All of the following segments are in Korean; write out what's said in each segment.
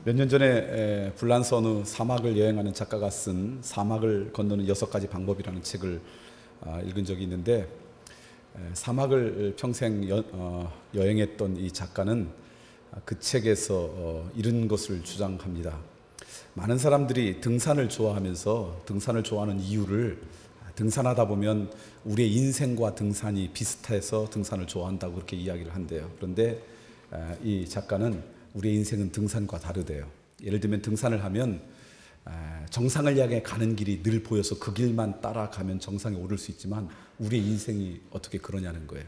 몇 년 전에 불란서 어느 사막을 여행하는 작가가 쓴 사막을 건너는 6가지 방법이라는 책을 읽은 적이 있는데, 사막을 평생 여행했던 이 작가는 그 책에서 이런 것을 주장합니다. 많은 사람들이 등산을 좋아하면서 등산을 좋아하는 이유를 등산하다 보면 우리의 인생과 등산이 비슷해서 등산을 좋아한다고 그렇게 이야기를 한대요. 그런데 이 작가는 우리의 인생은 등산과 다르대요. 예를 들면 등산을 하면 정상을 향해 가는 길이 늘 보여서 그 길만 따라가면 정상에 오를 수 있지만 우리의 인생이 어떻게 그러냐는 거예요.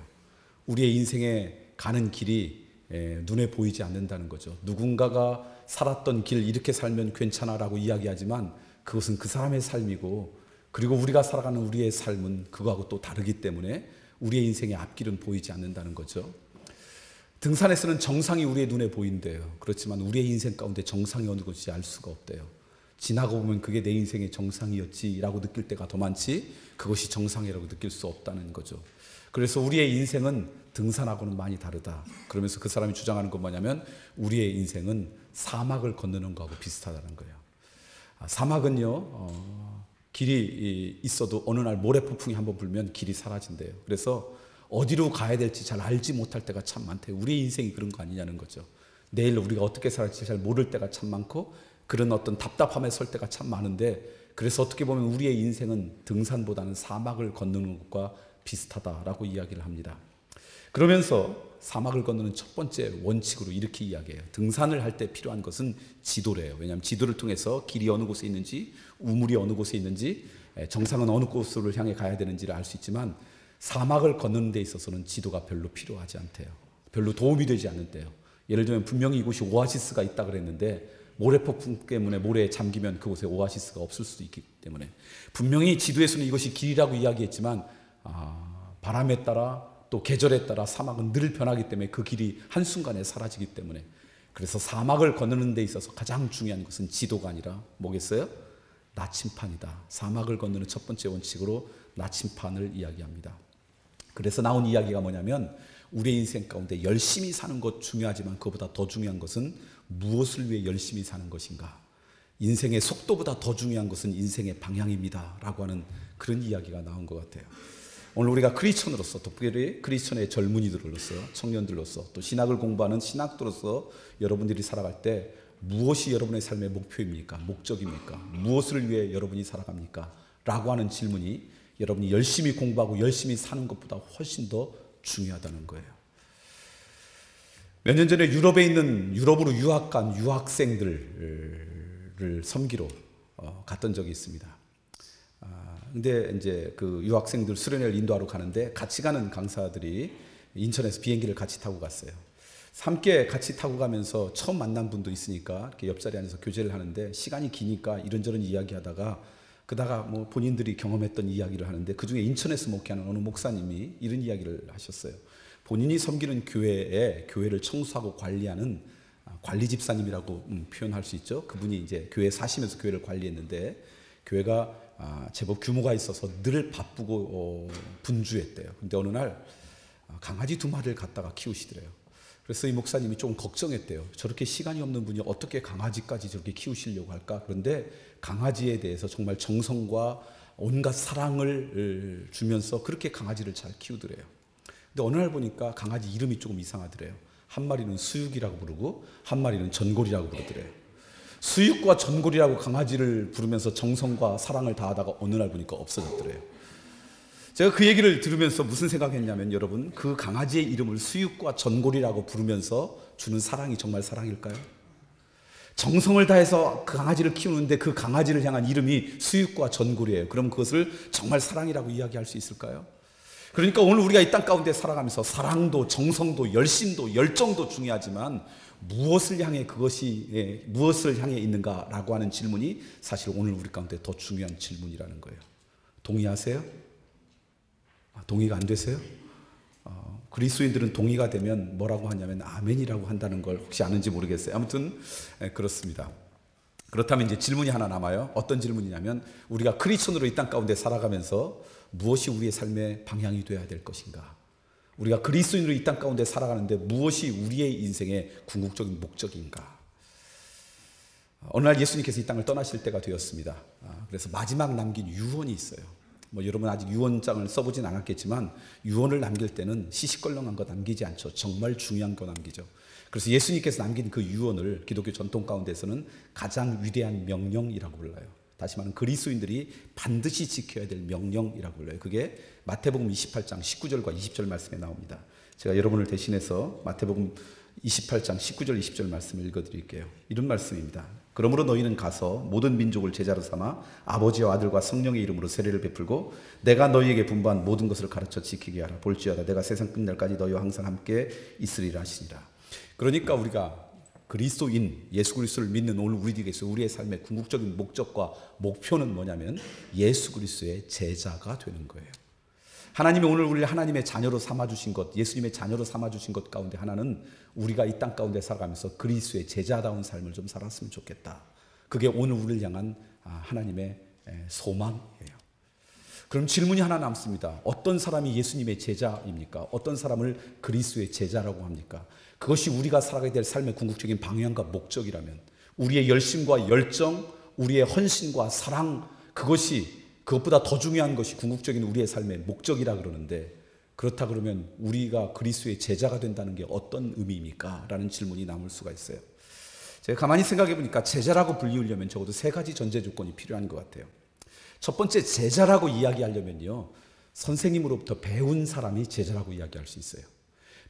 우리의 인생에 가는 길이 눈에 보이지 않는다는 거죠. 누군가가 살았던 길 이렇게 살면 괜찮아라고 이야기하지만 그것은 그 사람의 삶이고, 그리고 우리가 살아가는 우리의 삶은 그거하고 또 다르기 때문에 우리의 인생의 앞길은 보이지 않는다는 거죠. 등산에서는 정상이 우리의 눈에 보인대요. 그렇지만 우리의 인생 가운데 정상이 어느 것인지 알 수가 없대요. 지나고 보면 그게 내 인생의 정상이었지라고 느낄 때가 더 많지 그것이 정상이라고 느낄 수 없다는 거죠. 그래서 우리의 인생은 등산하고는 많이 다르다. 그러면서 그 사람이 주장하는 건 뭐냐면 우리의 인생은 사막을 건너는 거하고 비슷하다는 거예요. 사막은요, 길이 있어도 어느 날 모래폭풍이 한번 불면 길이 사라진대요. 그래서 어디로 가야 될지 잘 알지 못할 때가 참 많대요. 우리의 인생이 그런 거 아니냐는 거죠. 내일 우리가 어떻게 살지 잘 모를 때가 참 많고, 그런 어떤 답답함에 설 때가 참 많은데, 그래서 어떻게 보면 우리의 인생은 등산보다는 사막을 건너는 것과 비슷하다라고 이야기를 합니다. 그러면서 사막을 건너는 첫 번째 원칙으로 이렇게 이야기해요. 등산을 할 때 필요한 것은 지도래요. 왜냐하면 지도를 통해서 길이 어느 곳에 있는지, 우물이 어느 곳에 있는지, 정상은 어느 곳으로 향해 가야 되는지를 알 수 있지만 사막을 건너는 데 있어서는 지도가 별로 필요하지 않대요. 별로 도움이 되지 않는데요. 예를 들면 분명히 이곳이 오아시스가 있다 그랬는데 모래폭풍 때문에 모래에 잠기면 그곳에 오아시스가 없을 수도 있기 때문에, 분명히 지도에서는 이것이 길이라고 이야기했지만 바람에 따라 또 계절에 따라 사막은 늘 변하기 때문에 그 길이 한순간에 사라지기 때문에, 그래서 사막을 건너는 데 있어서 가장 중요한 것은 지도가 아니라 뭐겠어요? 나침판이다. 사막을 건너는 첫 번째 원칙으로 나침판을 이야기합니다. 그래서 나온 이야기가 뭐냐면 우리의 인생 가운데 열심히 사는 것 중요하지만 그것보다 더 중요한 것은 무엇을 위해 열심히 사는 것인가. 인생의 속도보다 더 중요한 것은 인생의 방향입니다 라고 하는 그런 이야기가 나온 것 같아요. 오늘 우리가 크리스천으로서, 특별히 크리스천의 젊은이들로서, 청년들로서, 또 신학을 공부하는 신학도로서 여러분들이 살아갈 때 무엇이 여러분의 삶의 목표입니까? 목적입니까? 무엇을 위해 여러분이 살아갑니까? 라고 하는 질문이 여러분이 열심히 공부하고 열심히 사는 것보다 훨씬 더 중요하다는 거예요. 몇 년 전에 유럽에 있는, 유럽으로 유학 간 유학생들을 섬기러 갔던 적이 있습니다. 근데 이제 그 유학생들 수련회를 인도하러 가는데 같이 가는 강사들이 인천에서 비행기를 같이 타고 갔어요. 함께 같이 타고 가면서 처음 만난 분도 있으니까 이렇게 옆자리에 앉아서 교제를 하는데, 시간이 기니까 이런저런 이야기하다가 그다가 뭐 본인들이 경험했던 이야기를 하는데, 그중에 인천에서 목회하는 어느 목사님이 이런 이야기를 하셨어요. 본인이 섬기는 교회를 청소하고 관리하는 관리 집사님이라고 표현할 수 있죠. 그분이 이제 교회에 사시면서 교회를 관리했는데 교회가 제법 규모가 있어서 늘 바쁘고 분주했대요. 근데 어느 날 강아지 2마리를 갖다가 키우시더래요. 그래서 이 목사님이 조금 걱정했대요. 저렇게 시간이 없는 분이 어떻게 강아지까지 저렇게 키우시려고 할까? 그런데 강아지에 대해서 정말 정성과 온갖 사랑을 주면서 그렇게 강아지를 잘 키우더래요. 근데 어느 날 보니까 강아지 이름이 조금 이상하더래요. 한 마리는 수육이라고 부르고 한 마리는 전골이라고 부르더래요. 수육과 전골이라고 강아지를 부르면서 정성과 사랑을 다하다가 어느 날 보니까 없어졌더래요. 제가 그 얘기를 들으면서 무슨 생각했냐면, 여러분, 그 강아지의 이름을 수육과 전골이라고 부르면서 주는 사랑이 정말 사랑일까요? 정성을 다해서 그 강아지를 키우는데 그 강아지를 향한 이름이 수육과 전골이에요. 그럼 그것을 정말 사랑이라고 이야기할 수 있을까요? 그러니까 오늘 우리가 이 땅 가운데 살아가면서 사랑도 정성도 열심도 열정도 중요하지만 무엇을 향해 무엇을 향해 있는가라고 하는 질문이 사실 오늘 우리 가운데 더 중요한 질문이라는 거예요. 동의하세요? 동의가 안 되세요? 그리스도인들은 동의가 되면 뭐라고 하냐면 아멘이라고 한다는 걸 혹시 아는지 모르겠어요. 아무튼 그렇습니다. 그렇다면 이제 질문이 하나 남아요. 어떤 질문이냐면, 우리가 크리스천으로 이 땅 가운데 살아가면서 무엇이 우리의 삶의 방향이 되어야 될 것인가? 우리가 그리스도인으로 이 땅 가운데 살아가는데 무엇이 우리의 인생의 궁극적인 목적인가? 어느 날 예수님께서 이 땅을 떠나실 때가 되었습니다. 그래서 마지막 남긴 유언이 있어요. 여러분 아직 유언장을 써보진 않았겠지만 유언을 남길 때는 시시껄렁한 거 남기지 않죠. 정말 중요한 거 남기죠. 그래서 예수님께서 남긴 그 유언을 기독교 전통 가운데서는 가장 위대한 명령이라고 불러요. 다시 말하면 그리스도인들이 반드시 지켜야 될 명령이라고 불러요. 그게 마태복음 28장 19절과 20절 말씀에 나옵니다. 제가 여러분을 대신해서 마태복음 28장 19절 20절 말씀을 읽어드릴게요. 이런 말씀입니다. 그러므로 너희는 가서 모든 민족을 제자로 삼아 아버지와 아들과 성령의 이름으로 세례를 베풀고 내가 너희에게 분부한 모든 것을 가르쳐 지키게 하라. 볼지어다 내가 세상 끝날까지 너희와 항상 함께 있으리라 하시니라. 그러니까 우리가 그리스도인 예수 그리스도를 믿는 오늘 우리에게서 우리의 삶의 궁극적인 목적과 목표는 뭐냐면 예수 그리스도의 제자가 되는 거예요. 하나님이 오늘 우리를 하나님의 자녀로 삼아주신 것, 예수님의 자녀로 삼아주신 것 가운데 하나는 우리가 이 땅 가운데 살아가면서 그리스도의 제자다운 삶을 좀 살았으면 좋겠다. 그게 오늘 우리를 향한 하나님의 소망이에요. 그럼 질문이 하나 남습니다. 어떤 사람이 예수님의 제자입니까? 어떤 사람을 그리스도의 제자라고 합니까? 그것이 우리가 살아가야 될 삶의 궁극적인 방향과 목적이라면 우리의 열심과 열정, 우리의 헌신과 사랑, 그것보다 더 중요한 것이 궁극적인 우리의 삶의 목적이라 그러는데, 그렇다 그러면 우리가 그리스도의 제자가 된다는 게 어떤 의미입니까? 라는 질문이 남을 수가 있어요. 제가 가만히 생각해 보니까 제자라고 불리우려면 적어도 세 가지 전제 조건이 필요한 것 같아요. 첫 번째, 제자라고 이야기하려면요, 선생님으로부터 배운 사람이 제자라고 이야기할 수 있어요.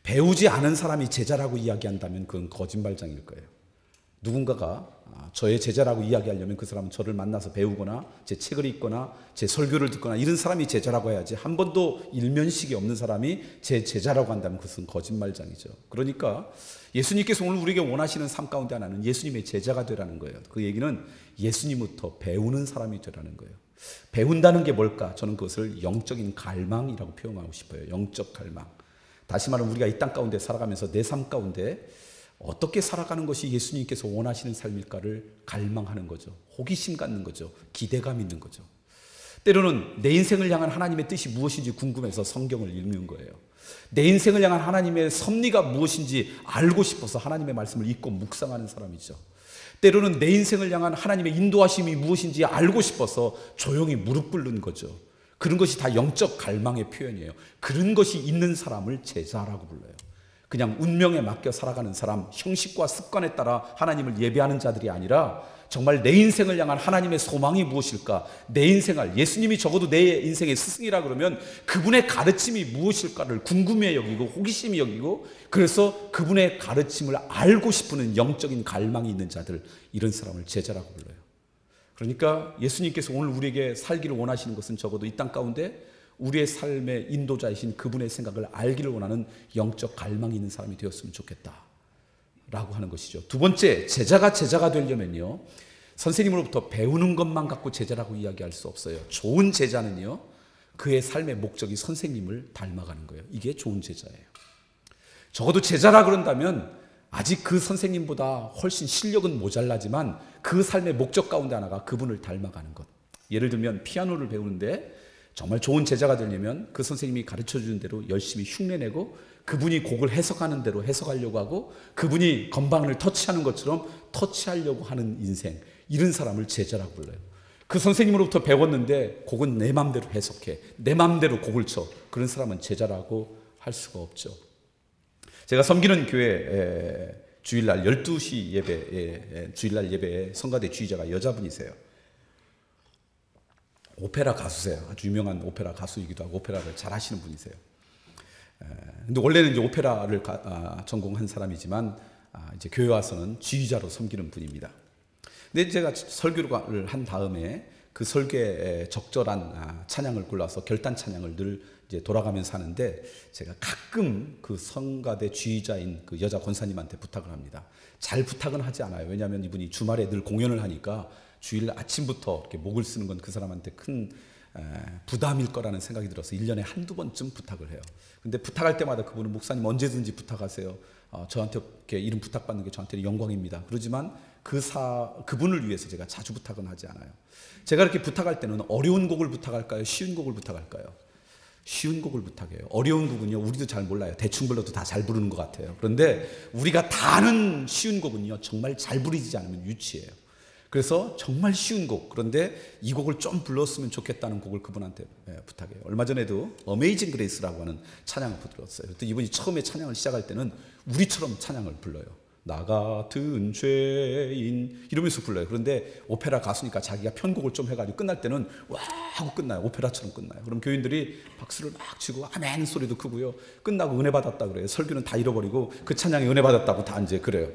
배우지 않은 사람이 제자라고 이야기한다면 그건 거짓말장일 거예요. 누군가가 저의 제자라고 이야기하려면 그 사람은 저를 만나서 배우거나 제 책을 읽거나 제 설교를 듣거나 이런 사람이 제자라고 해야지, 한 번도 일면식이 없는 사람이 제 제자라고 한다면 그것은 거짓말장이죠. 그러니까 예수님께서 오늘 우리에게 원하시는 삶 가운데 하나는 예수님의 제자가 되라는 거예요. 그 얘기는 예수님부터 배우는 사람이 되라는 거예요. 배운다는 게 뭘까? 저는 그것을 영적인 갈망이라고 표현하고 싶어요. 영적 갈망. 다시 말하면 우리가 이 땅 가운데 살아가면서 내 삶 가운데 어떻게 살아가는 것이 예수님께서 원하시는 삶일까를 갈망하는 거죠. 호기심 갖는 거죠. 기대감 있는 거죠. 때로는 내 인생을 향한 하나님의 뜻이 무엇인지 궁금해서 성경을 읽는 거예요. 내 인생을 향한 하나님의 섭리가 무엇인지 알고 싶어서 하나님의 말씀을 읽고 묵상하는 사람이죠. 때로는 내 인생을 향한 하나님의 인도하심이 무엇인지 알고 싶어서 조용히 무릎 꿇는 거죠. 그런 것이 다 영적 갈망의 표현이에요. 그런 것이 있는 사람을 제자라고 불러요. 그냥 운명에 맡겨 살아가는 사람, 형식과 습관에 따라 하나님을 예배하는 자들이 아니라 정말 내 인생을 향한 하나님의 소망이 무엇일까? 내 인생을, 예수님이 적어도 내 인생의 스승이라 그러면 그분의 가르침이 무엇일까를 궁금해 여기고 호기심이 여기고, 그래서 그분의 가르침을 알고 싶은 영적인 갈망이 있는 자들, 이런 사람을 제자라고 불러요. 그러니까 예수님께서 오늘 우리에게 살기를 원하시는 것은 적어도 이 땅 가운데 우리의 삶의 인도자이신 그분의 생각을 알기를 원하는 영적 갈망이 있는 사람이 되었으면 좋겠다 라고 하는 것이죠. 두 번째, 제자가 되려면요, 선생님으로부터 배우는 것만 갖고 제자라고 이야기할 수 없어요. 좋은 제자는요, 그의 삶의 목적이 선생님을 닮아가는 거예요. 이게 좋은 제자예요. 적어도 제자라 그런다면 아직 그 선생님보다 훨씬 실력은 모자라지만 그 삶의 목적 가운데 하나가 그분을 닮아가는 것. 예를 들면 피아노를 배우는데 정말 좋은 제자가 되려면 그 선생님이 가르쳐주는 대로 열심히 흉내내고, 그분이 곡을 해석하는 대로 해석하려고 하고, 그분이 건반을 터치하는 것처럼 터치하려고 하는 인생, 이런 사람을 제자라고 불러요. 그 선생님으로부터 배웠는데 곡은 내 맘대로 해석해, 내 맘대로 곡을 쳐, 그런 사람은 제자라고 할 수가 없죠. 제가 섬기는 교회 주일날 12시 예배에, 주일날 예배에 성가대 주의자가 여자분이세요. 오페라 가수세요. 아주 유명한 오페라 가수이기도 하고 오페라를 잘 하시는 분이세요. 근데 원래는 이제 오페라를 전공한 사람이지만 이제 교회 와서는 지휘자로 섬기는 분입니다. 근데 제가 설교를 한 다음에 그 설교에 적절한 찬양을 골라서 결단 찬양을 늘 이제 돌아가면서 하는데, 제가 가끔 그 성가대 지휘자인 그 여자 권사님한테 부탁을 합니다. 잘 부탁은 하지 않아요. 왜냐하면 이분이 주말에 늘 공연을 하니까 주일 아침부터 이렇게 목을 쓰는 건 그 사람한테 큰 부담일 거라는 생각이 들어서 1년에 한두 번쯤 부탁을 해요. 근데 부탁할 때마다 그분은 목사님 언제든지 부탁하세요. 저한테 이렇게 이름 부탁받는 게 저한테는 영광입니다. 그러지만 그분을 위해서 제가 자주 부탁은 하지 않아요. 제가 이렇게 부탁할 때는 어려운 곡을 부탁할까요? 쉬운 곡을 부탁할까요? 쉬운 곡을 부탁해요. 어려운 곡은요, 우리도 잘 몰라요. 대충 불러도 다 잘 부르는 것 같아요. 그런데 우리가 다 아는 쉬운 곡은요, 정말 잘 부르지 않으면 유치해요. 그래서 정말 쉬운 곡, 그런데 이 곡을 좀 불렀으면 좋겠다는 곡을 그분한테 부탁해요. 얼마 전에도 어메이징 그레이스라고 하는 찬양을 불렀어요. 또 이분이 처음에 찬양을 시작할 때는 우리처럼 찬양을 불러요. 나 같은 죄인 이러면서 불러요. 그런데 오페라 가수니까 자기가 편곡을 좀 해가지고 끝날 때는 와 하고 끝나요. 오페라처럼 끝나요. 그럼 교인들이 박수를 막 치고 아멘 소리도 크고요. 끝나고 은혜 받았다 그래요. 설교는 다 잃어버리고 그 찬양에 은혜 받았다고 다 이제 그래요.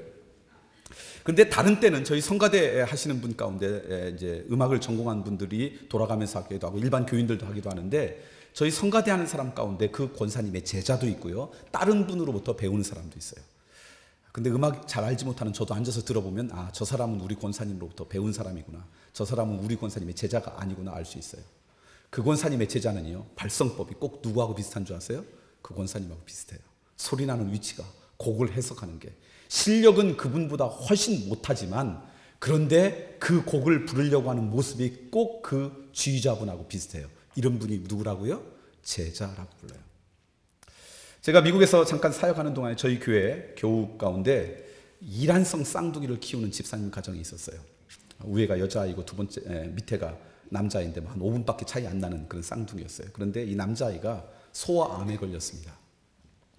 근데 다른 때는 저희 성가대 하시는 분 가운데 이제 음악을 전공한 분들이 돌아가면서 하기도 하고 일반 교인들도 하기도 하는데, 저희 성가대 하는 사람 가운데 그 권사님의 제자도 있고요, 다른 분으로부터 배우는 사람도 있어요. 근데 음악 잘 알지 못하는 저도 앉아서 들어보면 아, 저 사람은 우리 권사님으로부터 배운 사람이구나, 저 사람은 우리 권사님의 제자가 아니구나 알 수 있어요. 그 권사님의 제자는요, 발성법이 꼭 누구하고 비슷한 줄 아세요? 그 권사님하고 비슷해요. 소리 나는 위치가, 곡을 해석하는 게. 실력은 그분보다 훨씬 못하지만 그런데 그 곡을 부르려고 하는 모습이 꼭 그 지휘자분하고 비슷해요. 이런 분이 누구라고요? 제자라고 불러요. 제가 미국에서 잠깐 사역하는 동안에 저희 교회 교우 가운데 이란성 쌍둥이를 키우는 집사님 가정이 있었어요. 위에가 여자아이고 두 번째 밑에가 남자아이인데 한 5분밖에 차이 안 나는 그런 쌍둥이였어요. 그런데 이 남자아이가 소아암에 걸렸습니다.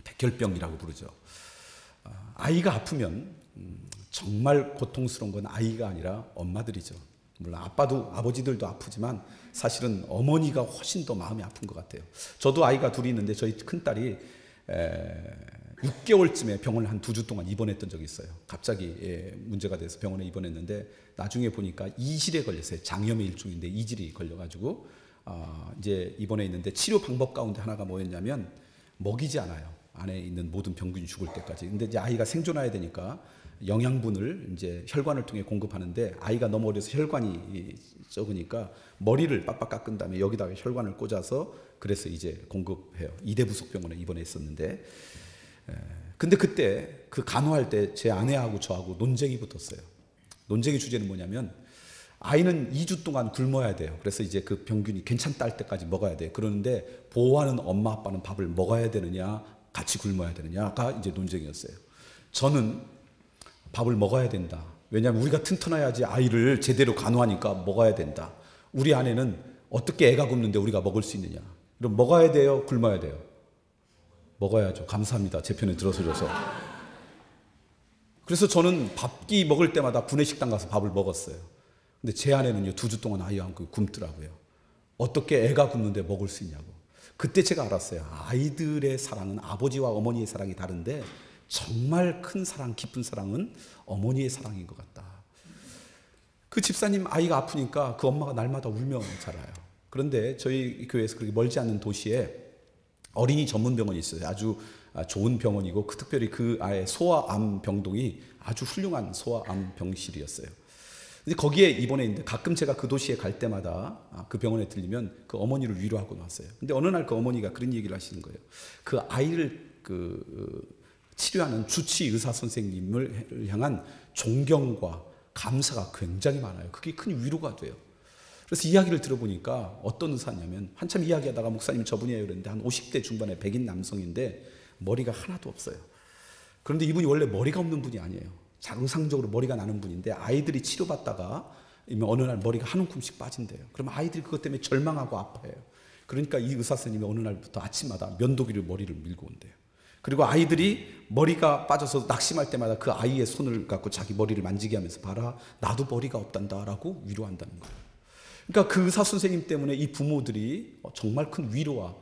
백혈병이라고 부르죠. 아이가 아프면 정말 고통스러운 건 아이가 아니라 엄마들이죠. 물론 아버지들도 아프지만 사실은 어머니가 훨씬 더 마음이 아픈 것 같아요. 저도 아이가 둘이 있는데 저희 큰딸이 6개월쯤에 병원을 한 2주 동안 입원했던 적이 있어요. 갑자기 문제가 돼서 병원에 입원했는데 나중에 보니까 이질에 걸렸어요. 장염의 일종인데 이질이 걸려가지고 이제 입원해 있는데 치료 방법 가운데 하나가 뭐였냐면 먹이지 않아요. 안에 있는 모든 병균이 죽을 때까지. 근데 이제 아이가 생존해야 되니까 영양분을 이제 혈관을 통해 공급하는데 아이가 너무 어려서 혈관이 적으니까 머리를 빡빡 깎은 다음에 여기다가 혈관을 꽂아서 그래서 이제 공급해요. 이대부속병원에 입원했었는데, 근데 그때 그 간호할 때 제 아내하고 저하고 논쟁이 붙었어요. 논쟁의 주제는 뭐냐면 아이는 2주 동안 굶어야 돼요. 그래서 이제 그 병균이 괜찮다 할 때까지 먹어야 돼요. 그러는데 보호하는 엄마 아빠는 밥을 먹어야 되느냐 같이 굶어야 되느냐가 이제 논쟁이었어요. 저는 밥을 먹어야 된다. 왜냐하면 우리가 튼튼해야지 아이를 제대로 간호하니까 먹어야 된다. 우리 아내는 어떻게 애가 굶는데 우리가 먹을 수 있느냐. 그럼 먹어야 돼요? 굶어야 돼요? 먹어야죠. 감사합니다. 제 편에 들어서줘서. 그래서 저는 밥기 먹을 때마다 구내식당 가서 밥을 먹었어요. 근데 제 아내는요 2주 동안 아이와 함께 굶더라고요. 어떻게 애가 굶는데 먹을 수 있냐고. 그때 제가 알았어요. 아이들의 사랑은 아버지와 어머니의 사랑이 다른데 정말 큰 사랑, 깊은 사랑은 어머니의 사랑인 것 같다. 그 집사님 아이가 아프니까 그 엄마가 날마다 울며 자라요. 그런데 저희 교회에서 그렇게 멀지 않는 도시에 어린이 전문 병원이 있어요. 아주 좋은 병원이고 특별히 그 아이 소아암 병동이 아주 훌륭한 소아암 병실이었어요. 근데 거기에 입원해 있는데 가끔 제가 그 도시에 갈 때마다 그 병원에 들리면 그 어머니를 위로하고 나왔어요. 근데 어느 날 그 어머니가 그런 얘기를 하시는 거예요. 그 아이를 치료하는 주치 의사 선생님을 향한 존경과 감사가 굉장히 많아요. 그게 큰 위로가 돼요. 그래서 이야기를 들어보니까 어떤 의사냐면 한참 이야기하다가 목사님 저분이에요 그랬는데 한 50대 중반의 백인 남성인데 머리가 하나도 없어요. 그런데 이분이 원래 머리가 없는 분이 아니에요. 정상적으로 머리가 나는 분인데 아이들이 치료받다가 어느 날 머리가 한 움큼씩 빠진대요. 그럼 아이들이 그것 때문에 절망하고 아파해요. 그러니까 이 의사 선생님이 어느 날부터 아침마다 면도기를 머리를 밀고 온대요. 그리고 아이들이 머리가 빠져서 낙심할 때마다 그 아이의 손을 갖고 자기 머리를 만지게 하면서 봐라 나도 머리가 없단다라고 위로한다는 거예요. 그러니까 그 의사 선생님 때문에 이 부모들이 정말 큰 위로와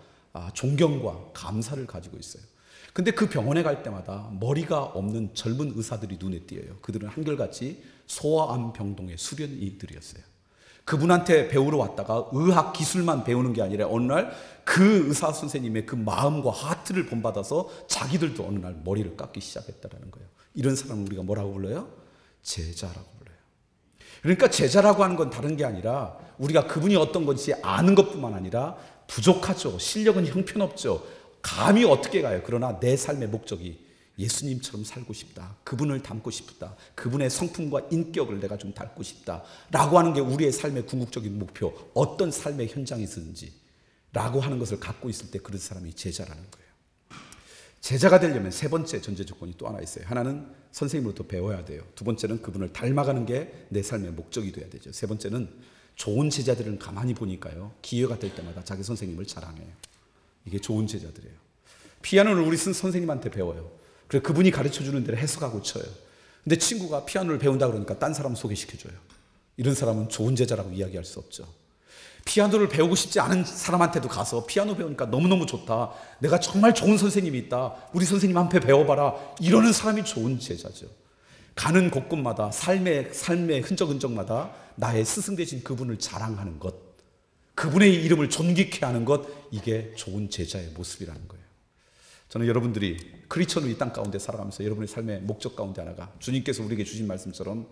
존경과 감사를 가지고 있어요. 근데 그 병원에 갈 때마다 머리가 없는 젊은 의사들이 눈에 띄어요. 그들은 한결같이 소아암 병동의 수련이들이었어요. 그분한테 배우러 왔다가 의학 기술만 배우는 게 아니라 어느 날 그 의사 선생님의 그 마음과 하트를 본받아서 자기들도 어느 날 머리를 깎기 시작했다는 거예요. 이런 사람을 우리가 뭐라고 불러요? 제자라고 불러요. 그러니까 제자라고 하는 건 다른 게 아니라 우리가 그분이 어떤 건지 아는 것뿐만 아니라 부족하죠. 실력은 형편없죠. 감히 어떻게 가요? 그러나 내 삶의 목적이 예수님처럼 살고 싶다. 그분을 닮고 싶다. 그분의 성품과 인격을 내가 좀 닮고 싶다. 라고 하는 게 우리의 삶의 궁극적인 목표. 어떤 삶의 현장에 있든지 라고 하는 것을 갖고 있을 때 그런 사람이 제자라는 거예요. 제자가 되려면 세 번째 전제 조건이 또 하나 있어요. 하나는 선생님으로부터 배워야 돼요. 두 번째는 그분을 닮아가는 게 내 삶의 목적이 돼야 되죠. 세 번째는 좋은 제자들은 가만히 보니까요, 기회가 될 때마다 자기 선생님을 자랑해요. 이게 좋은 제자들이에요. 피아노를 우리 선생님한테 배워요. 그래서 그분이 가르쳐주는 대로 해석하고 쳐요. 근데 친구가 피아노를 배운다 그러니까 딴 사람 소개시켜줘요. 이런 사람은 좋은 제자라고 이야기할 수 없죠. 피아노를 배우고 싶지 않은 사람한테도 가서 피아노 배우니까 너무너무 좋다, 내가 정말 좋은 선생님이 있다, 우리 선생님 한테 배워봐라, 이러는 사람이 좋은 제자죠. 가는 곳곳마다 삶의 흔적마다 나의 스승 되신 그분을 자랑하는 것, 그분의 이름을 존귀케 하는 것, 이게 좋은 제자의 모습이라는 거예요. 저는 여러분들이 크리스천으로 이 땅 가운데 살아가면서 여러분의 삶의 목적 가운데 하나가 주님께서 우리에게 주신 말씀처럼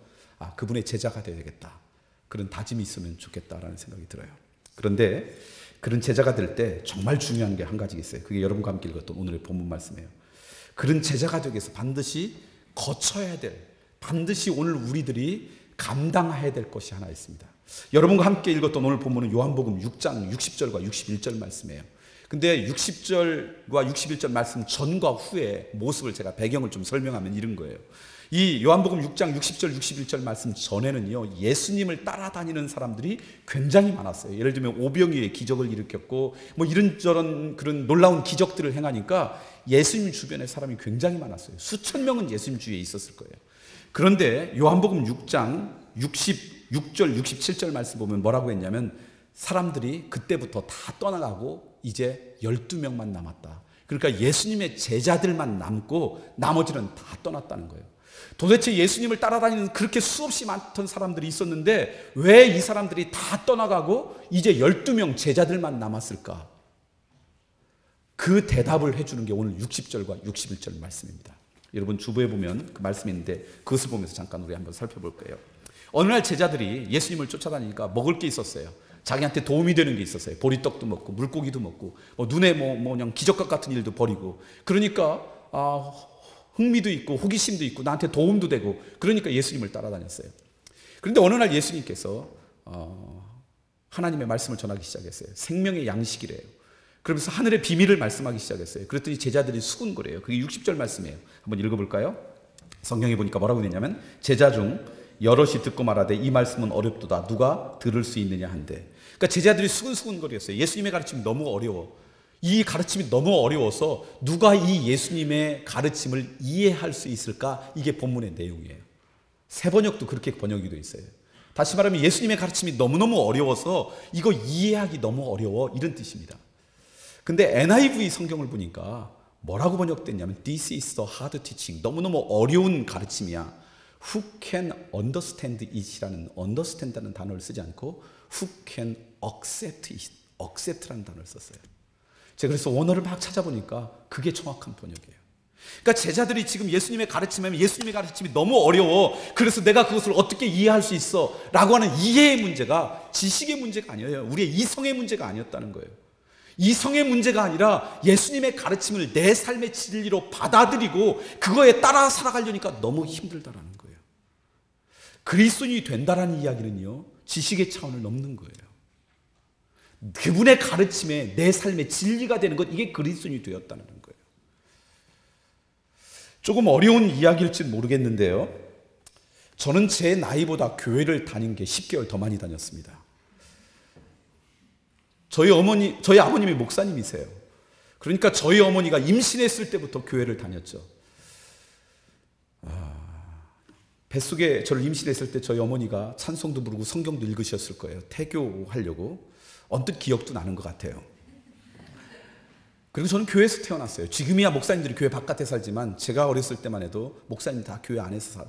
그분의 제자가 되어야 되겠다, 그런 다짐이 있으면 좋겠다라는 생각이 들어요. 그런데 그런 제자가 될 때 정말 중요한 게 한 가지 있어요. 그게 여러분과 함께 읽었던 오늘의 본문 말씀이에요. 그런 제자가 되기 위해서 반드시 거쳐야 될, 반드시 오늘 우리들이 감당해야 될 것이 하나 있습니다. 여러분과 함께 읽었던 오늘 본문은 요한복음 6장 60절과 61절 말씀이에요. 근데 60절과 61절 말씀 전과 후의 모습을 제가 배경을 좀 설명하면 이런 거예요. 이 요한복음 6장 60절 61절 말씀 전에는요, 예수님을 따라다니는 사람들이 굉장히 많았어요. 예를 들면 오병이의 기적을 일으켰고 뭐 이런저런 그런 놀라운 기적들을 행하니까 예수님 주변에 사람이 굉장히 많았어요. 수천 명은 예수님 주위에 있었을 거예요. 그런데 요한복음 6장 66절 67절 말씀 보면 뭐라고 했냐면, 사람들이 그때부터 다 떠나가고 이제 12명만 남았다. 그러니까 예수님의 제자들만 남고 나머지는 다 떠났다는 거예요. 도대체 예수님을 따라다니는 그렇게 수없이 많던 사람들이 있었는데 왜 이 사람들이 다 떠나가고 이제 12명 제자들만 남았을까? 그 대답을 해주는 게 오늘 60절과 61절 말씀입니다. 여러분 주부에 보면 그 말씀이 있는데 그것을 보면서 잠깐 우리 한번 살펴볼 거예요. 어느 날 제자들이 예수님을 쫓아다니니까 먹을 게 있었어요. 자기한테 도움이 되는 게 있었어요. 보리떡도 먹고 물고기도 먹고 눈에 그냥 기적과 같은 일도 벌이고, 그러니까 흥미도 있고 호기심도 있고 나한테 도움도 되고, 그러니까 예수님을 따라다녔어요. 그런데 어느 날 예수님께서 하나님의 말씀을 전하기 시작했어요. 생명의 양식이래요. 그러면서 하늘의 비밀을 말씀하기 시작했어요. 그랬더니 제자들이 수군거려요. 그게 60절 말씀이에요. 한번 읽어볼까요? 성경에 보니까 뭐라고 되냐면, 제자 중 여럿이 듣고 말하되 이 말씀은 어렵도다, 누가 들을 수 있느냐 한데. 그러니까 제자들이 수근수근거렸어요. 예수님의 가르침이 너무 어려워. 이 가르침이 너무 어려워서 누가 이 예수님의 가르침을 이해할 수 있을까? 이게 본문의 내용이에요. 새 번역도 그렇게 번역이 되어 있어요. 다시 말하면 예수님의 가르침이 너무너무 어려워서 이거 이해하기 너무 어려워, 이런 뜻입니다. 근데 NIV 성경을 보니까 뭐라고 번역됐냐면 This is the hard teaching. 너무너무 어려운 가르침이야. Who can understand it이라는 understand라는 단어를 쓰지 않고 Who can accept it, accept라는 단어를 썼어요. 제가 그래서 원어를 막 찾아보니까 그게 정확한 번역이에요. 그러니까 제자들이 지금 예수님의 가르침이 너무 어려워, 그래서 내가 그것을 어떻게 이해할 수 있어 라고 하는 이해의 문제가 지식의 문제가 아니에요. 우리의 이성의 문제가 아니었다는 거예요. 이성의 문제가 아니라 예수님의 가르침을 내 삶의 진리로 받아들이고 그거에 따라 살아가려니까 너무 힘들다라는 거예요. 그리스도인이 된다라는 이야기는요, 지식의 차원을 넘는 거예요. 그분의 가르침에 내 삶의 진리가 되는 것, 이게 그리스도인이 되었다는 거예요. 조금 어려운 이야기일지는 모르겠는데요, 저는 제 나이보다 교회를 다닌 게 10개월 더 많이 다녔습니다. 저희 아버님이 목사님이세요. 그러니까 저희 어머니가 임신했을 때부터 교회를 다녔죠. 뱃속에 저를 임신했을 때 저희 어머니가 찬송도 부르고 성경도 읽으셨을 거예요. 태교하려고. 언뜻 기억도 나는 것 같아요. 그리고 저는 교회에서 태어났어요. 지금이야 목사님들이 교회 바깥에 살지만 제가 어렸을 때만 해도 목사님이 다 교회 안에서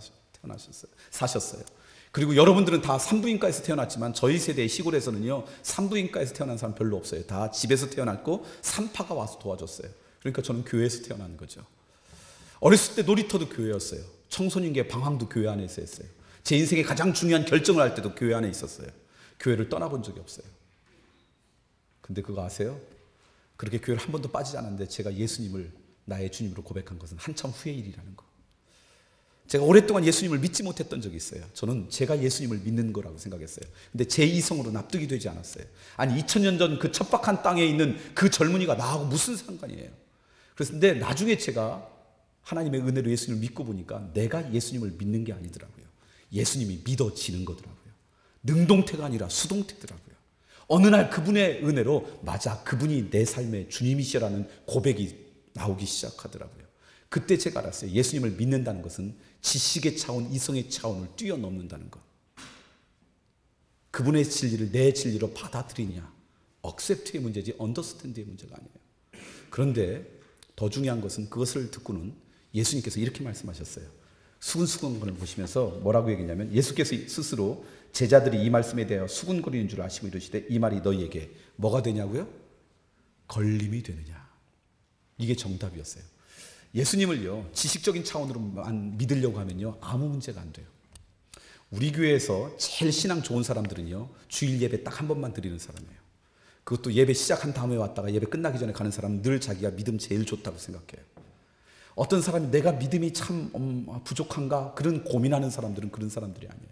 사셨어요. 그리고 여러분들은 다 산부인과에서 태어났지만 저희 세대의 시골에서는요, 산부인과에서 태어난 사람 별로 없어요. 다 집에서 태어났고 산파가 와서 도와줬어요. 그러니까 저는 교회에서 태어난 거죠. 어렸을 때 놀이터도 교회였어요. 청소년기의 방황도 교회 안에서 했어요. 제 인생의 가장 중요한 결정을 할 때도 교회 안에 있었어요. 교회를 떠나본 적이 없어요. 근데 그거 아세요? 그렇게 교회를 한 번도 빠지지 않았는데 제가 예수님을 나의 주님으로 고백한 것은 한참 후의 일이라는 거. 제가 오랫동안 예수님을 믿지 못했던 적이 있어요. 저는 제가 예수님을 믿는 거라고 생각했어요. 근데 제 이성으로 납득이 되지 않았어요. 아니 2000년 전 그 척박한 땅에 있는 그 젊은이가 나하고 무슨 상관이에요? 그래서 근데 나중에 제가 하나님의 은혜로 예수님을 믿고 보니까 내가 예수님을 믿는 게 아니더라고요. 예수님이 믿어지는 거더라고요. 능동태가 아니라 수동태더라고요. 어느 날 그분의 은혜로 맞아, 그분이 내 삶의 주님이시라는 고백이 나오기 시작하더라고요. 그때 제가 알았어요. 예수님을 믿는다는 것은 지식의 차원, 이성의 차원을 뛰어넘는다는 것. 그분의 진리를 내 진리로 받아들이냐, accept의 문제지 understand의 문제가 아니에요. 그런데 더 중요한 것은 그것을 듣고는 예수님께서 이렇게 말씀하셨어요. 수근수근거리를 보시면서 뭐라고 얘기했냐면, 예수께서 스스로 제자들이 이 말씀에 대하여 수근거리는 줄 아시고 이러시되 이 말이 너희에게 뭐가 되냐고요? 걸림이 되느냐. 이게 정답이었어요. 예수님을요, 지식적인 차원으로만 믿으려고 하면요, 아무 문제가 안 돼요. 우리 교회에서 제일 신앙 좋은 사람들은요, 주일 예배 딱 한 번만 드리는 사람이에요. 그것도 예배 시작한 다음에 왔다가 예배 끝나기 전에 가는 사람은 늘 자기가 믿음 제일 좋다고 생각해요. 어떤 사람이 내가 믿음이 참 부족한가 그런 고민하는 사람들은 그런 사람들이 아니에요.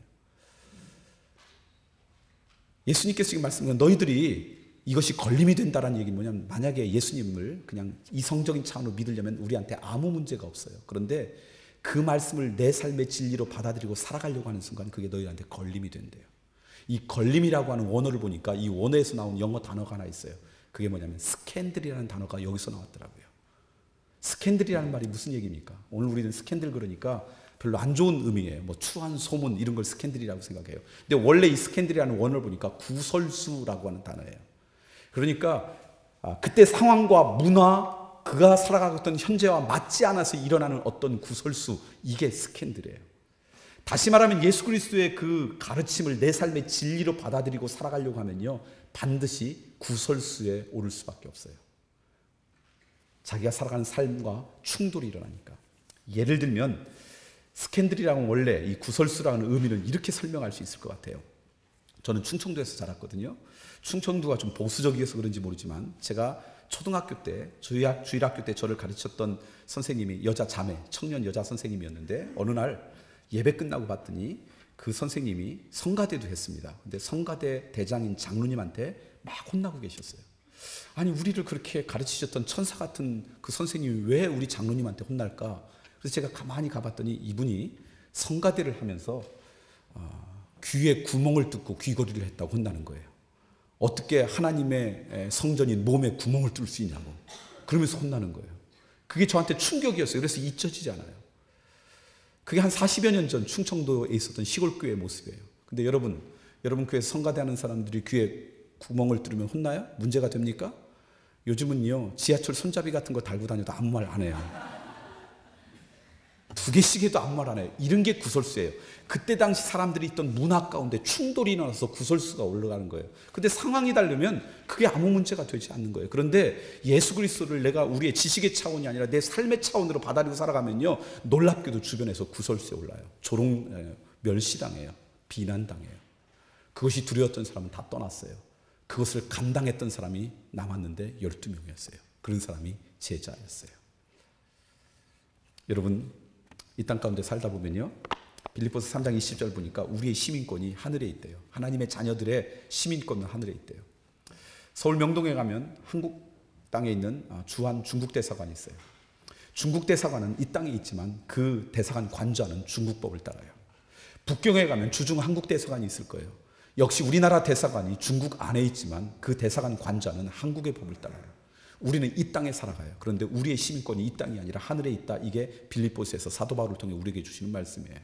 예수님께서 지금 말씀하신 너희들이 이것이 걸림이 된다라는 얘기는 뭐냐면, 만약에 예수님을 그냥 이성적인 차원으로 믿으려면 우리한테 아무 문제가 없어요. 그런데 그 말씀을 내 삶의 진리로 받아들이고 살아가려고 하는 순간 그게 너희한테 걸림이 된대요. 이 걸림이라고 하는 원어를 보니까 이 원어에서 나온 영어 단어가 하나 있어요. 그게 뭐냐면 스캔들이라는 단어가 여기서 나왔더라고요. 스캔들이라는 말이 무슨 얘기입니까? 오늘 우리는 스캔들 그러니까 별로 안 좋은 의미예요. 뭐 추한 소문 이런 걸 스캔들이라고 생각해요. 근데 원래 이 스캔들이라는 원어를 보니까 구설수라고 하는 단어예요. 그러니까 그때 상황과 문화, 그가 살아가던 현재와 맞지 않아서 일어나는 어떤 구설수, 이게 스캔들이에요. 다시 말하면 예수 그리스도의 그 가르침을 내 삶의 진리로 받아들이고 살아가려고 하면요, 반드시 구설수에 오를 수밖에 없어요. 자기가 살아가는 삶과 충돌이 일어나니까. 예를 들면 스캔들이라는 원래 이 구설수라는 의미를 이렇게 설명할 수 있을 것 같아요. 저는 충청도에서 자랐거든요. 충청도가 좀 보수적이어서 그런지 모르지만 제가 초등학교 때 주일학교 때 저를 가르쳤던 선생님이 여자 자매, 청년 여자 선생님이었는데 어느 날 예배 끝나고 봤더니 그 선생님이 성가대도 했습니다. 근데 성가대 대장인 장로님한테 막 혼나고 계셨어요. 아니, 우리를 그렇게 가르치셨던 천사 같은 그 선생님이 왜 우리 장로님한테 혼날까? 그래서 제가 가만히 가봤더니 이분이 성가대를 하면서 귀에 구멍을 뚫고 귀걸이를 했다고 혼나는 거예요. 어떻게 하나님의 성전인 몸에 구멍을 뚫을 수 있냐고 그러면서 혼나는 거예요. 그게 저한테 충격이었어요. 그래서 잊혀지지 않아요. 그게 한 40여 년 전 충청도에 있었던 시골교회의 모습이에요. 근데 여러분 교회에서 성가대하는 사람들이 귀에 구멍을 뚫으면 혼나요? 문제가 됩니까? 요즘은요, 지하철 손잡이 같은 거 달고 다녀도 아무 말 안 해요. 2개씩 해도 아무 말 안 해요. 이런 게 구설수예요. 그때 당시 사람들이 있던 문화 가운데 충돌이 일어나서 구설수가 올라가는 거예요. 근데 상황이 다르면 그게 아무 문제가 되지 않는 거예요. 그런데 예수 그리스도를 내가 우리의 지식의 차원이 아니라 내 삶의 차원으로 받아들이고 살아가면요, 놀랍게도 주변에서 구설수에 올라요. 멸시당해요. 비난당해요. 그것이 두려웠던 사람은 다 떠났어요. 그것을 감당했던 사람이 남았는데 12명이었어요. 그런 사람이 제자였어요. 여러분, 이 땅 가운데 살다 보면요, 빌립보서 3장 20절 보니까 우리의 시민권이 하늘에 있대요. 하나님의 자녀들의 시민권은 하늘에 있대요. 서울 명동에 가면 한국 땅에 있는 주한 중국 대사관이 있어요. 중국 대사관은 이 땅에 있지만 그 대사관 관저는 중국법을 따라요. 북경에 가면 주중 한국 대사관이 있을 거예요. 역시 우리나라 대사관이 중국 안에 있지만 그 대사관 관저는 한국의 법을 따라요. 우리는 이 땅에 살아가요. 그런데 우리의 시민권이 이 땅이 아니라 하늘에 있다. 이게 빌립보서에서 사도 바울을 통해 우리에게 주시는 말씀이에요.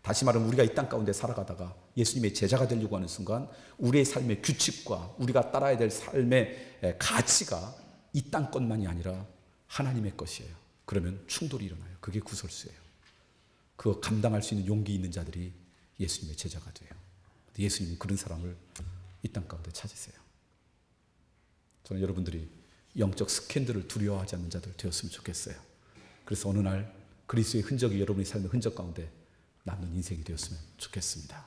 다시 말하면 우리가 이 땅 가운데 살아가다가 예수님의 제자가 되려고 하는 순간 우리의 삶의 규칙과 우리가 따라야 될 삶의 가치가 이 땅 것만이 아니라 하나님의 것이에요. 그러면 충돌이 일어나요. 그게 구설수예요. 그거 감당할 수 있는 용기 있는 자들이 예수님의 제자가 돼요. 예수님은 그런 사람을 이 땅 가운데 찾으세요. 저는 여러분들이 영적 스캔들을 두려워하지 않는 자들 되었으면 좋겠어요. 그래서 어느 날 그리스도의 흔적이 여러분의 삶의 흔적 가운데 남는 인생이 되었으면 좋겠습니다.